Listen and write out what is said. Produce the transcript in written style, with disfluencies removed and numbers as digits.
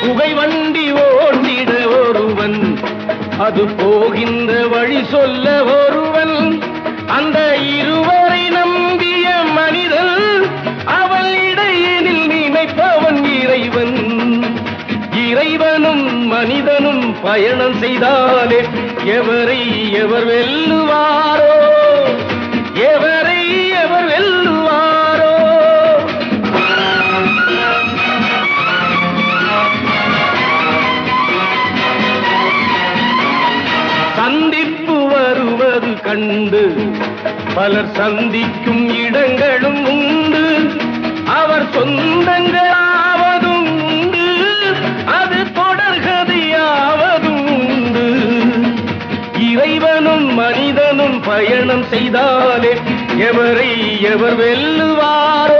புகை வண்டி ஓட்டிட ஒருவன், அது போகின்ற வழி சொல்ல ஒருவன். அந்த இருவரை நம்பிய மனிதன், அவள் இடையினில் நினைப்பவன் இறைவன். இறைவனும் மனிதனும் பயணம் செய்தாலே எவரை எவர் வெல்லுவாரோ, எவரை எவர் வெல்லுவாரோ. சந்திப்பு வருவது கண்டு பலர் சந்திக்கும் இடங்களும் உண்டு. அவர் சொந்தங்களாவதும் உண்டு, அது தொடர்கதையாவதும் உண்டு. இறைவனும் மனிதனும் பயணம் செய்தாலே எவரை எவர் வெல்லுவாரோ.